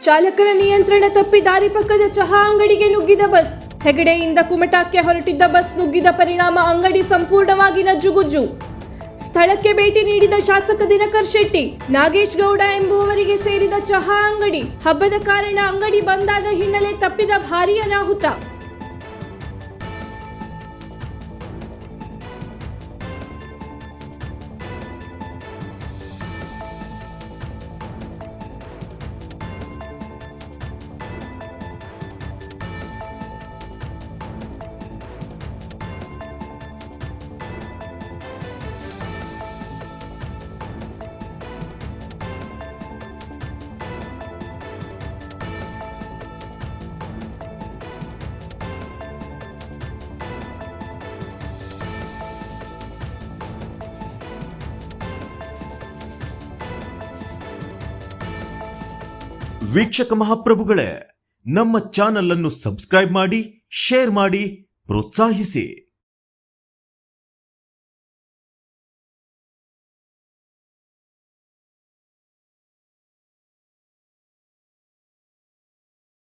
ಚಾಲಕರ ನಿಯಂತ್ರಣ ತಪ್ಪಿ ದಾರಿ ಪಕ್ಕದ ಚಹಾ ಅಂಗಡಿಗೆ ನುಗ್ಗಿದ ಬಸ್. ಹೆಗಡೆಯಿಂದ ಕುಮಟಾಕ್ಕೆ ಹೊರಟಿದ್ದ ಬಸ್ ನುಗ್ಗಿದ ಪರಿಣಾಮ ಅಂಗಡಿ ಸಂಪೂರ್ಣವಾಗಿ ನಜ್ಜುಗುಜ್ಜು. ಸ್ಥಳಕ್ಕೆ ಭೇಟಿ ನೀಡಿದ ಶಾಸಕ ದಿನಕರ್ ಶೆಟ್ಟಿ, ನಾಗೇಶ್ ಗೌಡ ಎಂಬುವವರಿಗೆ ಸೇರಿದ ಚಹಾ ಅಂಗಡಿ. ಹಬ್ಬದ ಕಾರಣ ಅಂಗಡಿ ಬಂದಾದ ಹಿನ್ನೆಲೆ ತಪ್ಪಿದ ಭಾರೀ ಅನಾಹುತ. ವೀಕ್ಷಕ ಮಹಾಪ್ರಭುಗಳೇ, ನಮ್ಮ ಚಾನಲ್ ಅನ್ನು ಸಬ್ಸ್ಕ್ರೈಬ್ ಮಾಡಿ, ಶೇರ್ ಮಾಡಿ, ಪ್ರೋತ್ಸಾಹಿಸಿ.